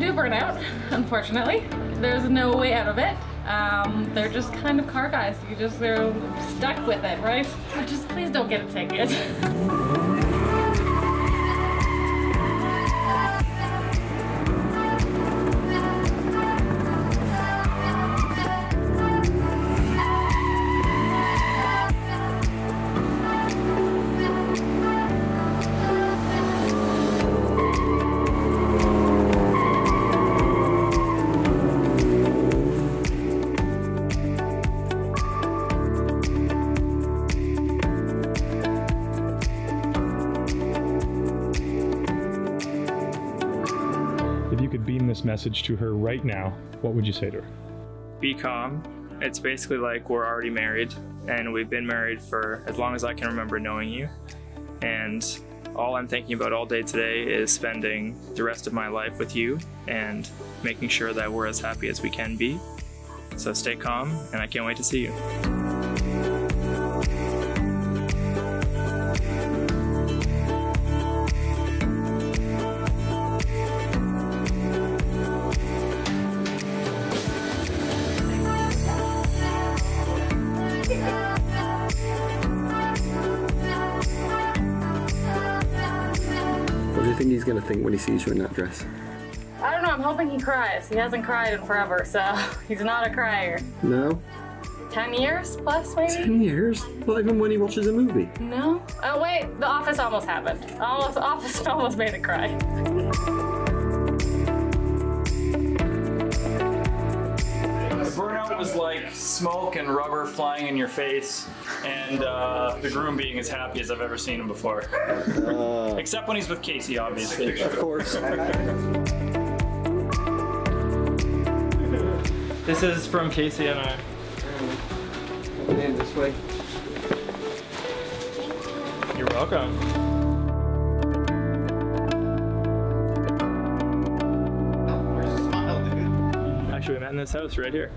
do burn out, unfortunately. There's no way out of it. They're just kind of car guys. They're stuck with it, right? But just please don't get a ticket. If you could beam this message to her right now, what would you say to her? Be calm. It's basically like we're already married, and we've been married for as long as I can remember knowing you. And all I'm thinking about all day today is spending the rest of my life with you and making sure that we're as happy as we can be. So stay calm, and I can't wait to see you. What do you think he's going to think when he sees you in that dress? I don't know, I'm hoping he cries. He hasn't cried in forever, so he's not a crier. No? 10 years plus, maybe? 10 years? Not even when he watches a movie. No? Oh wait, The Office almost happened. Office almost made it cry. Burnout was like smoke and rubber flying in your face, and the groom being as happy as I've ever seen him before. Except when he's with Casey, obviously. Of course. This is from Casey and I. In this way. You're welcome. Actually, we met in this house right here.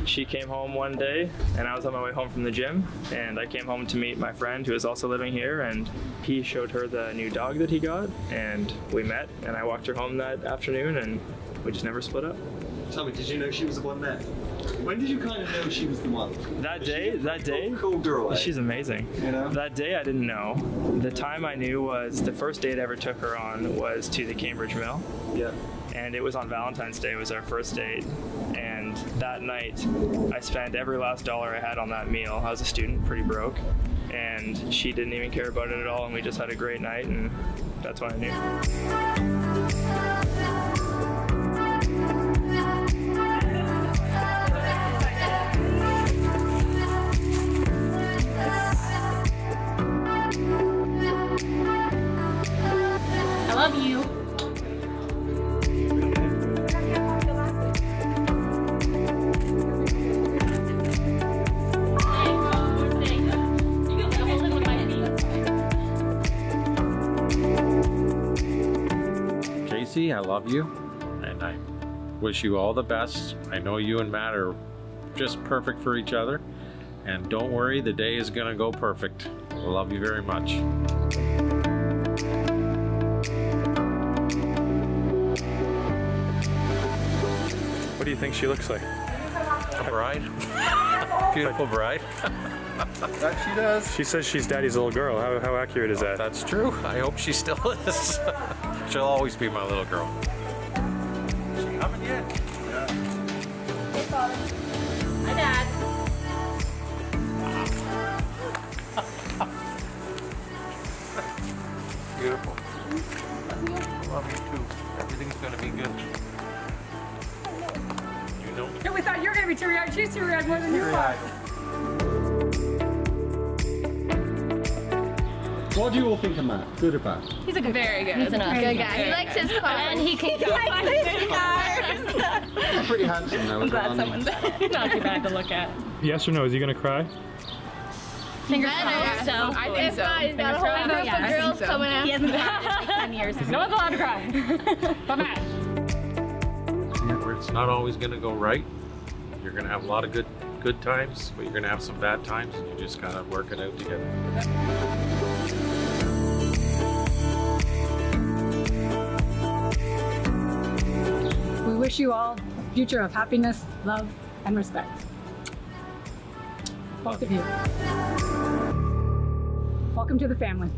She came home one day, and I was on my way home from the gym, and I came home to meet my friend who is also living here, and he showed her the new dog that he got, and we met, and I walked her home that afternoon, and we just never split up. Tell me, did you know she was the one there? When did you kind of know she was the one? That day, Cool girl, eh? she's amazing. You know? That day I didn't know. The time I knew was the first date I ever took her on was to the Cambridge Mill. Yeah. And it was on Valentine's Day, it was our first date. And that night, I spent every last dollar I had on that meal. I was a student, pretty broke. And she didn't even care about it at all, and we just had a great night, and that's when I knew. I love you. Casey, I love you, and I wish you all the best. I know you and Matt are just perfect for each other, and don't worry, the day is gonna go perfect. I love you very much. What do you think she looks like? A bride? Beautiful bride. That she does. She says she's daddy's little girl. How accurate is that? That's true. I hope she still is. She'll always be my little girl. Is she coming yet? Hi, Dad. Beautiful. I love you too. Everything's gonna be good. You know. No, we thought you were gonna be teary-eyed. She's teary-eyed more than you are. What do you all think of Matt? Good or bad? He's a good Very good. He's a good guy. He likes his car. And he can go He's pretty handsome though. Glad someone's not too bad to look at. Yes or no? Is he gonna cry? Fingers crossed. so. I think If so. not, he's got a whole group of girls coming out. He hasn't had it for 10 years. No one's allowed to cry. But Matt. Where it's not always gonna go right. You're gonna have a lot of good times, but you're gonna have some bad times, and you just gotta work it out together. wish you all a future of happiness, love, and respect. Both of you. Welcome to the family.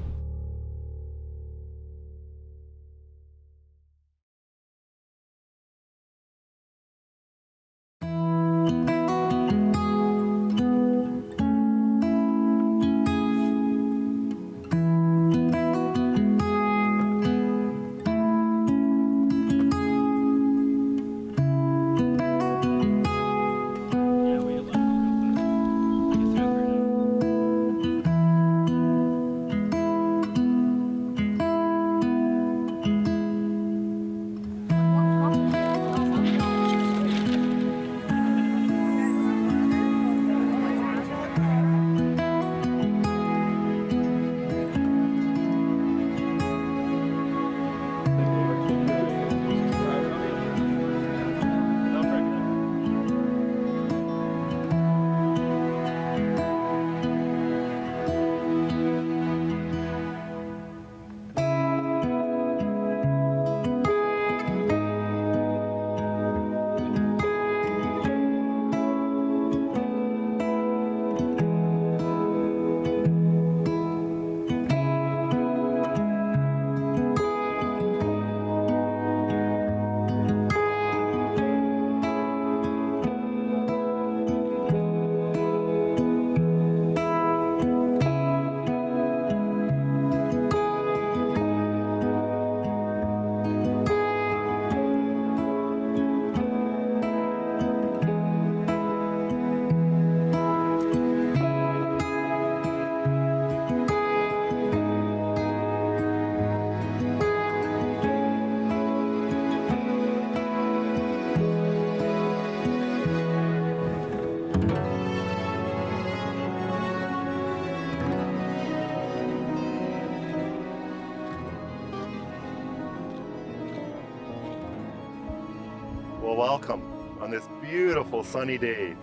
Well, welcome on this beautiful sunny day.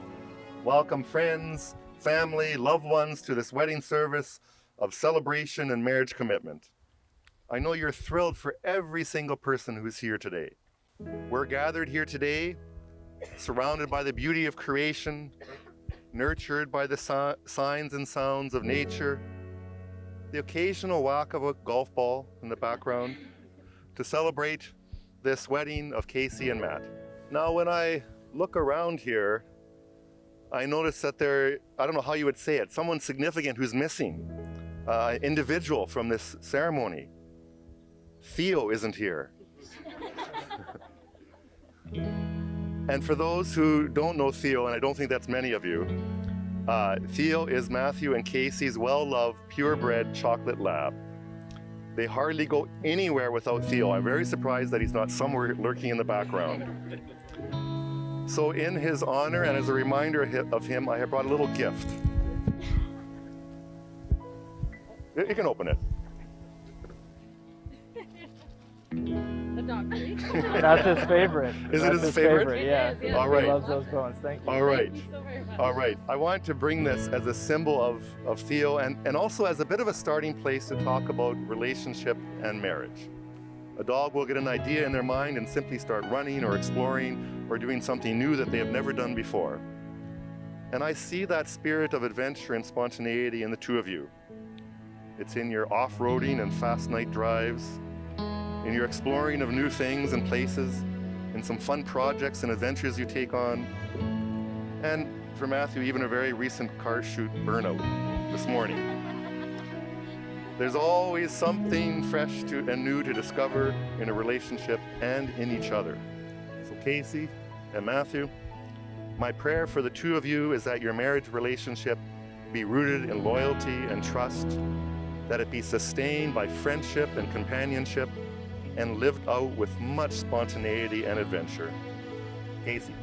Welcome friends, family, loved ones to this wedding service of celebration and marriage commitment. I know you're thrilled for every single person who's here today. We're gathered here today, surrounded by the beauty of creation, nurtured by the signs and sounds of nature, the occasional whack of a golf ball in the background, to celebrate this wedding of Casey and Matt. Now, when I look around here, I notice that I don't know how you would say it, someone significant who's missing, an individual from this ceremony. Theo isn't here. And for those who don't know Theo, and I don't think that's many of you, Theo is Matthew and Casey's well-loved, purebred chocolate lab. They hardly go anywhere without Theo. I'm very surprised that he's not somewhere lurking in the background. So in his honor and as a reminder of him, I have brought a little gift. You can open it. The dog treat. That's his favorite. Is it his favorite? Yeah. It is, yeah. All right. He loves those bones. Thank you. All right. Thank you so very much. All right. I want to bring this as a symbol of Theo and also as a bit of a starting place to talk about relationship and marriage. A dog will get an idea in their mind and simply start running or exploring or doing something new that they have never done before. And I see that spirit of adventure and spontaneity in the two of you. It's in your off-roading and fast night drives, in your exploring of new things and places, in some fun projects and adventures you take on, and for Matthew, even a very recent car shoot burnout this morning. There's always something fresh and new to discover in a relationship and in each other. So Casey and Matthew, my prayer for the two of you is that your marriage relationship be rooted in loyalty and trust, that it be sustained by friendship and companionship, and lived out with much spontaneity and adventure. Casey,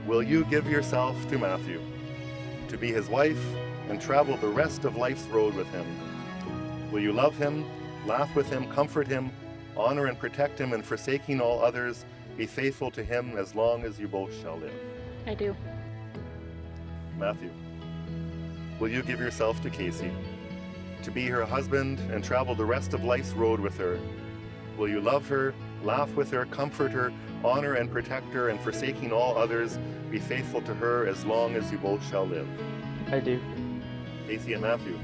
will you give yourself to Matthew to be his wife and travel the rest of life's road with him? Will you love him, laugh with him, comfort him, honor and protect him, and forsaking all others, be faithful to him as long as you both shall live? I do. Matthew, will you give yourself to Casey to be her husband and travel the rest of life's road with her? Will you love her, laugh with her, comfort her, honor and protect her, and forsaking all others, be faithful to her as long as you both shall live. I do. Casey and Matthew,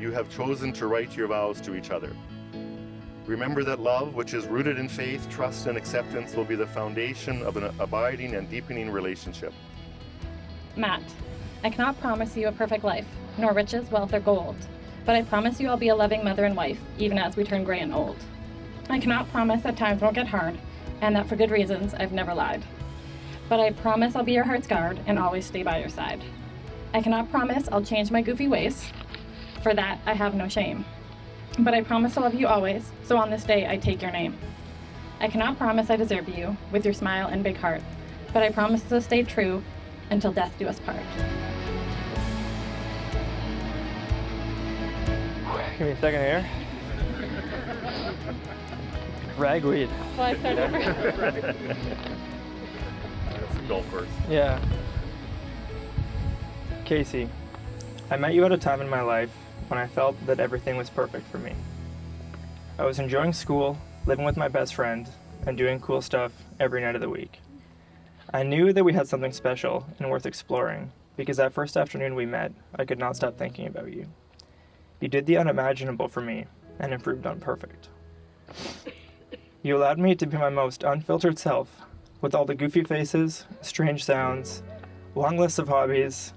you have chosen to write your vows to each other. Remember that love, which is rooted in faith, trust, and acceptance, will be the foundation of an abiding and deepening relationship. Matt, I cannot promise you a perfect life, nor riches, wealth, or gold, but I promise you I'll be a loving mother and wife, even as we turn gray and old. I cannot promise that times won't get hard, and that for good reasons I've never lied. But I promise I'll be your heart's guard and always stay by your side. I cannot promise I'll change my goofy ways. For that, I have no shame. But I promise to love you always, so on this day I take your name. I cannot promise I deserve you, with your smile and big heart, but I promise to stay true until death do us part. Give me a second here. Ragweed. Well, I started That's a golf course. Yeah. Casey, I met you at a time in my life when I felt that everything was perfect for me. I was enjoying school, living with my best friend, and doing cool stuff every night of the week. I knew that we had something special and worth exploring, because that first afternoon we met, I could not stop thinking about you. You did the unimaginable for me, and improved on perfect. You allowed me to be my most unfiltered self, with all the goofy faces, strange sounds, long lists of hobbies,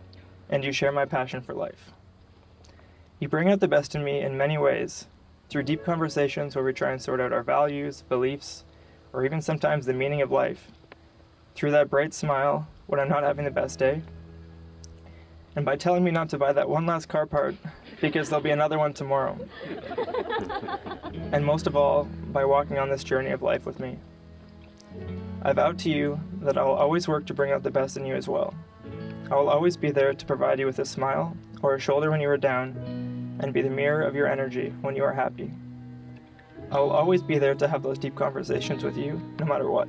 and you share my passion for life. You bring out the best in me in many ways, through deep conversations where we try and sort out our values, beliefs, or even sometimes the meaning of life, through that bright smile when I'm not having the best day, and by telling me not to buy that one last car part because there'll be another one tomorrow. And most of all, by walking on this journey of life with me. I vow to you that I will always work to bring out the best in you as well. I will always be there to provide you with a smile or a shoulder when you are down, and be the mirror of your energy when you are happy. I will always be there to have those deep conversations with you, no matter what.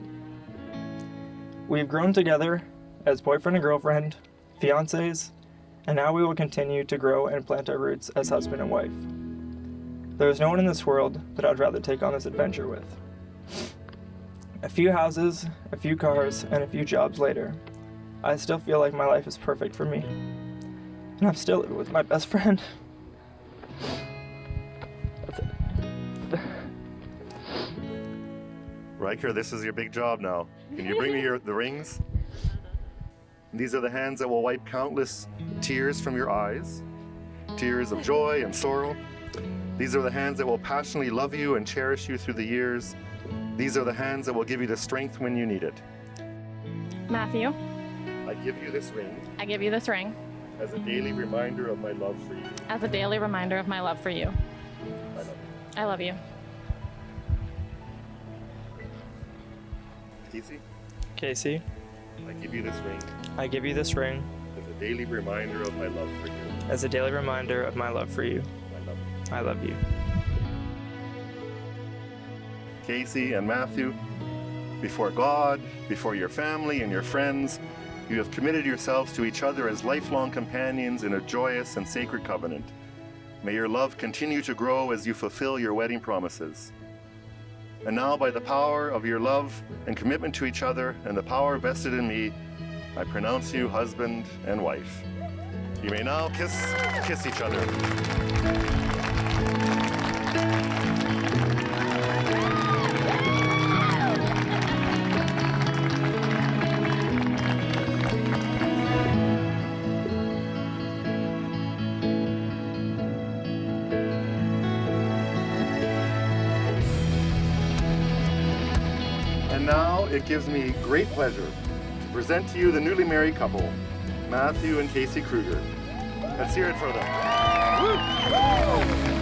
We have grown together as boyfriend and girlfriend, fiancés, and now we will continue to grow and plant our roots as husband and wife. There is no one in this world that I'd rather take on this adventure with. A few houses, a few cars, and a few jobs later, I still feel like my life is perfect for me. And I'm still living with my best friend. That's it. Riker, this is your big job now. Can you bring me the rings? These are the hands that will wipe countless tears from your eyes, tears of joy and sorrow. These are the hands that will passionately love you and cherish you through the years. These are the hands that will give you the strength when you need it. Matthew, I give you this ring I give you this ring as a daily reminder of my love for you. as a daily reminder of my love for you. I love you. I love you. Casey, Casey, I give you this ring I give you this ring as a daily reminder of my love for you. as a daily reminder of my love for you. I love you. I love you. Casey and Matthew, before God, before your family and your friends, you have committed yourselves to each other as lifelong companions in a joyous and sacred covenant. May your love continue to grow as you fulfill your wedding promises. And now, by the power of your love and commitment to each other and the power vested in me, I pronounce you husband and wife. You may now kiss each other. And now it gives me great pleasure to present to you the newly married couple, Matthew and Casey Kruger. Let's hear it for them. Woo!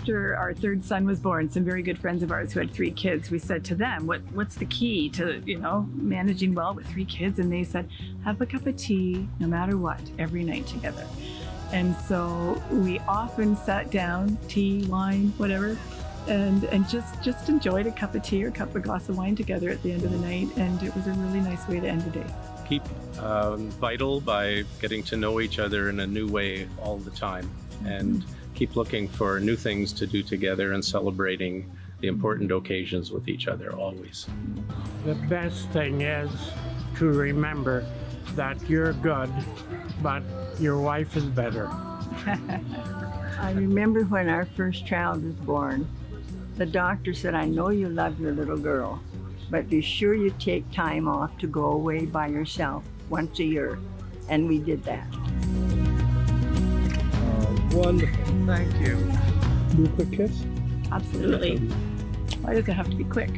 after our third son was born, some very good friends of ours who had 3 kids, we said to them, what's the key to, managing well with 3 kids? And they said, have a cup of tea, no matter what, every night together. And so we often sat down, tea, wine, whatever, and just enjoyed a cup of tea or a glass of wine together at the end of the night. And it was a really nice way to end the day. Keep vital by getting to know each other in a new way all the time, and keep looking for new things to do together and celebrating the important occasions with each other always. The best thing is to remember that you're good, but your wife is better. I remember when our first child was born, the doctor said, I know you love your little girl, but be sure you take time off to go away by yourself once a year. And we did that. Wonderful. Thank you. Do a quick kiss? Absolutely. Why does it have to be quick?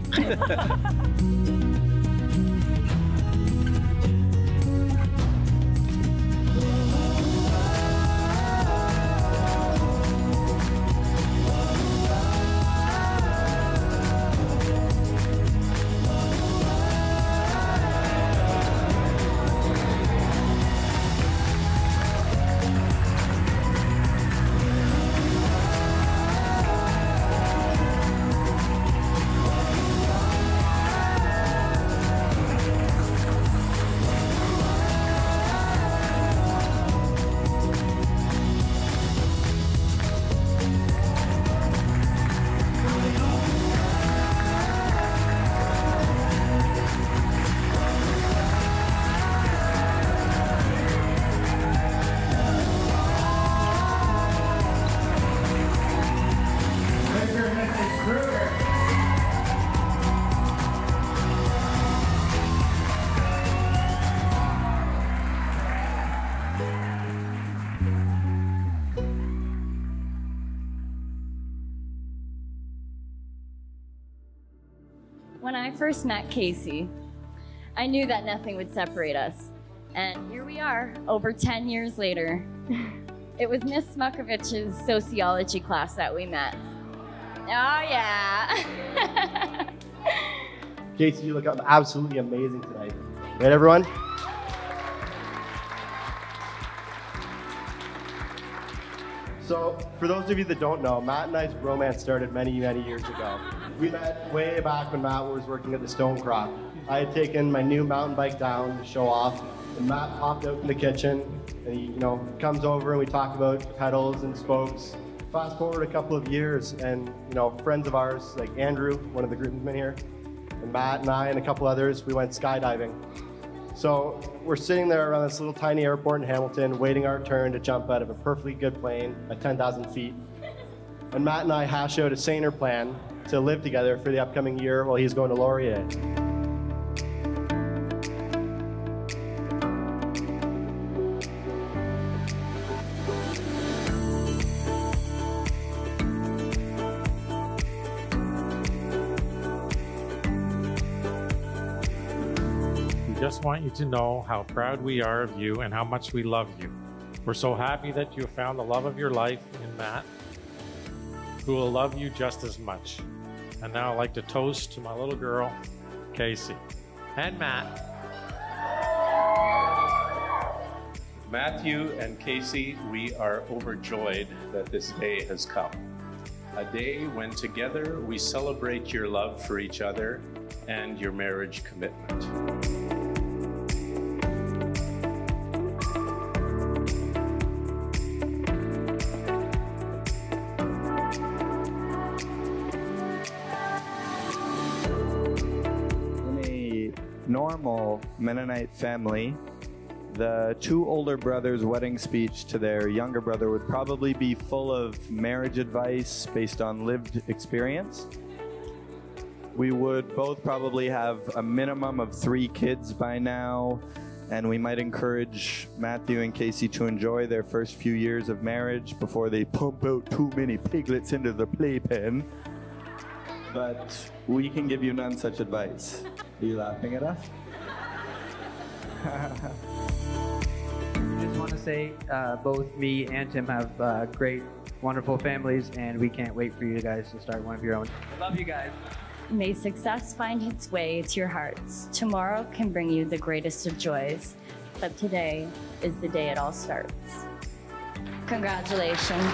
When I first met Casey, I knew that nothing would separate us. And here we are, over 10 years later. It was Miss Smukovich's sociology class that we met. Oh, yeah. Casey, you look absolutely amazing tonight. Right, everyone? So, for those of you that don't know, Matt and I's romance started many, many years ago. We met way back when Matt was working at the Stone Crop. I had taken my new mountain bike down to show off, and Matt popped out in the kitchen, and he, comes over and we talk about pedals and spokes. Fast forward a couple of years, and friends of ours like Andrew, one of the groomsmen here, and Matt and I and a couple others, we went skydiving. So we're sitting there around this little tiny airport in Hamilton, waiting our turn to jump out of a perfectly good plane at 10,000 feet. And Matt and I hash out a saner plan to live together for the upcoming year while he's going to Laurier. Just want you to know how proud we are of you and how much we love you. We're so happy that you have found the love of your life in Matt, who will love you just as much. And now I'd like to toast to my little girl, Casey, and Matt. Matthew and Casey, we are overjoyed that this day has come. A day when together we celebrate your love for each other and your marriage commitment. Normal Mennonite family, the 2 older brothers' wedding speech to their younger brother would probably be full of marriage advice based on lived experience. We would both probably have a minimum of 3 kids by now, and we might encourage Matthew and Casey to enjoy their first few years of marriage before they pump out too many piglets into the playpen. But we can give you none such advice. Are you laughing at us? I just want to say both me and Tim have great wonderful families, and we can't wait for you guys to start one of your own. Love you guys. May success find its way to your hearts. Tomorrow can bring you the greatest of joys, but today is the day it all starts. Congratulations.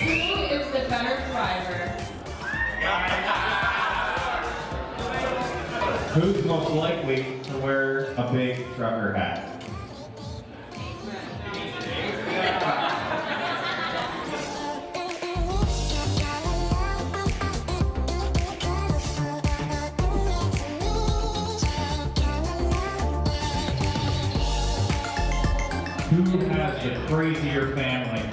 Who is the better driver? Who's most likely to wear a big trucker hat? Who has the crazier family?